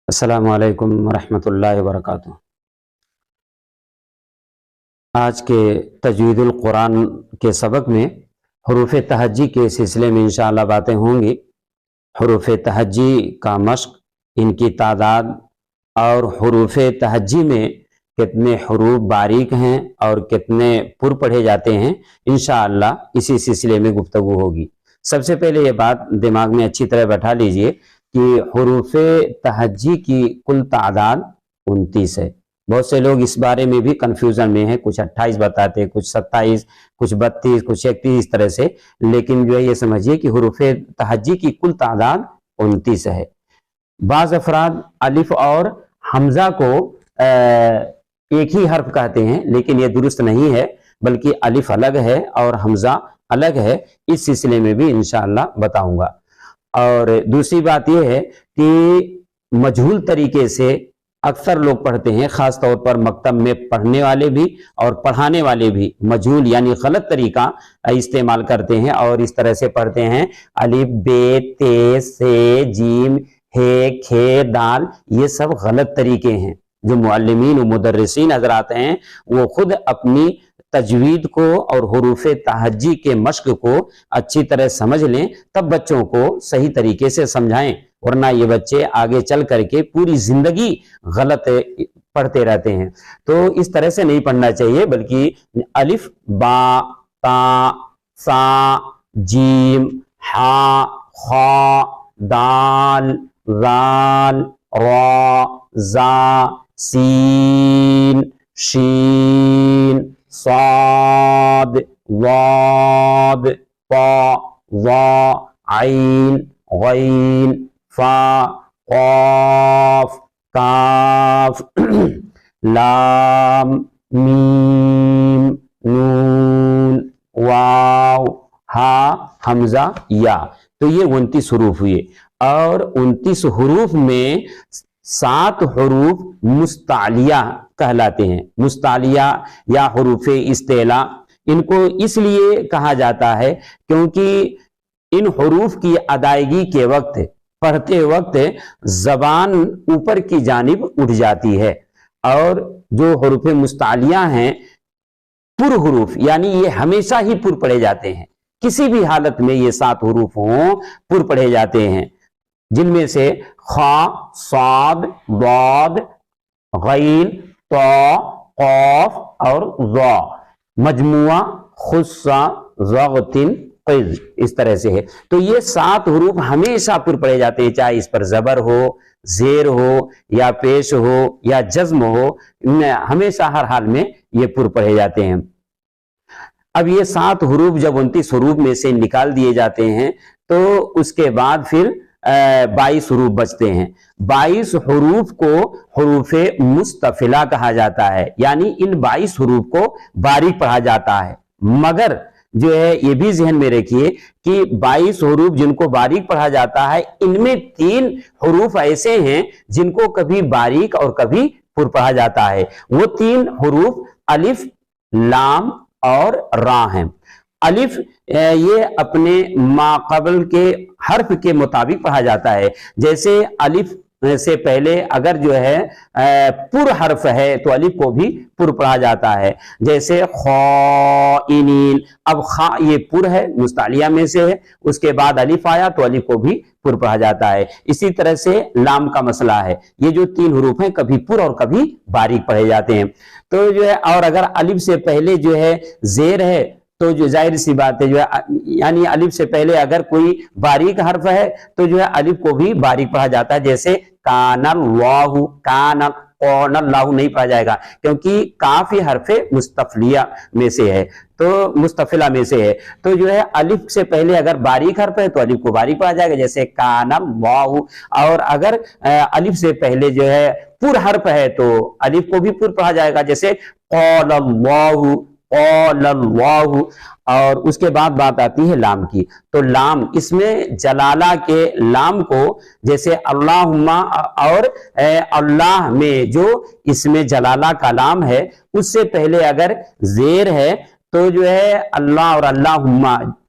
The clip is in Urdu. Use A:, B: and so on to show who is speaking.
A: السلام علیکم ورحمۃ اللہ وبرکاتہ۔ آج کے تجوید القرآن کے سبق میں حروف تہجی کے سلسلے میں انشاءاللہ باتیں ہوں گی۔ حروف تہجی کا مشق، ان کی تعداد اور حروف تہجی میں کتنے حروف باریک ہیں اور کتنے پر پڑھے جاتے ہیں، انشاءاللہ اسی سلسلے میں گفتگو ہوگی۔ سب سے پہلے یہ بات دماغ میں اچھی طرح بٹھا لیجئے کہ حروف تہجی کی کل تعداد 29 ہے۔ بہت سے لوگ اس بارے میں بھی کنفیوژن میں ہیں، کچھ 28 بتاتے ہیں، کچھ 27، کچھ 32، کچھ 31، اس طرح سے، لیکن جو ہے یہ سمجھیے کہ حروف تہجی کی کل تعداد 29 ہے۔ بعض افراد الف اور حمزہ کو ایک ہی حرف کہتے ہیں، لیکن یہ درست نہیں ہے، بلکہ الف الگ ہے اور حمزہ الگ ہے۔ اس سلسلے میں بھی انشاءاللہ بتاؤں گا۔ اور دوسری بات یہ ہے کہ مجہول طریقے سے اکثر لوگ پڑھتے ہیں، خاص طور پر مکتب میں پڑھنے والے بھی اور پڑھانے والے بھی مجہول یعنی غلط طریقہ استعمال کرتے ہیں اور اس طرح سے پڑھتے ہیں الف بے تے سے جیم ہے کھے دال۔ یہ سب غلط طریقے ہیں۔ جو معلمین و مدرسین حضرات ہیں وہ خود اپنی تجوید کو اور حروف تہجی کے مشق کو اچھی طرح سمجھ لیں، تب بچوں کو صحیح طریقے سے سمجھائیں، ورنہ یہ بچے آگے چل کر کے پوری زندگی غلط پڑھتے رہتے ہیں۔ تو اس طرح سے نہیں پڑھنا چاہیے، بلکہ الف با تا سا جیم ہا خا دال ذال را زا سین شین صاد ضاد طا ظا عین غین فا قاف کاف لام میم نون واو ہا حمزہ یا۔ تو یہ 29 حروف ہوئے، اور 29 حروف میں 7 حروف مستعلیہ کہلاتے ہیں۔ مستعلیہ یا حروف استعلاء، ان کو اس لیے کہا جاتا ہے کیونکہ ان حروف کی ادائیگی کے وقت، پڑھتے وقت زبان اوپر کی جانب اٹھ جاتی ہے، اور جو حروف مستعلیہ ہیں پر حروف، یعنی یہ ہمیشہ ہی پر پڑھے جاتے ہیں، کسی بھی حالت میں یہ 7 حروف ہوں پر پڑھے جاتے ہیں، جن میں سے خا صاد ضاد غین طا قاف اور ظا، مجموعہ خصہ ضغطن قز، اس طرح سے ہے۔ تو یہ 7 حروف ہمیشہ پر پڑھے جاتے ہیں، چاہے اس پر زبر ہو، زیر ہو، یا پیش ہو، یا جزم ہو، ہمیشہ ہر حال میں یہ پر پڑھے جاتے ہیں۔ اب یہ 7 حروف جب 29 حروف میں سے نکال دیے جاتے ہیں تو اس کے بعد پھر 22 حروف بچتے ہیں۔ 22 حروف کو حروف مستفلہ کہا جاتا ہے، یعنی ان 22 حروف کو باریک پڑھا جاتا ہے، مگر جو ہے یہ بھی ذہن میں رکھیے کہ 22 حروف جن کو باریک پڑھا جاتا ہے، ان میں 3 حروف ایسے ہیں جن کو کبھی باریک اور کبھی پر پڑھا جاتا ہے۔ وہ 3 حروف الف، لام اور را ہیں۔ الف یہ اپنے ما قبل کے حرف کے مطابق پڑھا جاتا ہے، جیسے الف سے پہلے اگر جو ہے پر حرف ہے تو الف کو بھی پر پڑھا جاتا ہے، جیسے خائنین۔ اب خا یہ پر ہے، مستعلیہ میں سے ہے، اس کے بعد الف آیا تو الف کو بھی پر پڑھا جاتا ہے۔ اسی طرح سے لام کا مسئلہ ہے، یہ جو 3 حروف ہیں کبھی پر اور کبھی باریک پڑھے جاتے ہیں۔ تو جو ہے اور اگر الف سے پہلے جو ہے زیر ہے تو جو ظاہر سی بات ہے جو ہے یعنی الف سے پہلے اگر کوئی باریک حرف ہے تو جو ہے الف کو بھی باریک پڑھا جاتا ہے، جیسے کان اللہ، کان قون اللہ نہیں پڑھا جائے گا، کیونکہ کاف یہ حرف مستفلیہ میں سے ہے، تو مستفلہ میں سے ہے، تو جو ہے الف سے پہلے اگر باریک حرف ہے تو الف کو باریک پڑھا جائے گا، جیسے کان اللہ۔ اور اگر الف سے پہلے جو ہے پر حرف ہے تو الف کو بھی پر پڑھا جائے گا، جیسے قال اللہ قال اللہ۔ اور اس کے بعد بات آتی ہے لام کی، تو لام اس میں جلالہ کے لام کو، جیسے اللہم اور اللہ میں جو اس میں جلالہ کا لام ہے، اس سے پہلے اگر زیر ہے تو جو ہے اللہ اور اللہم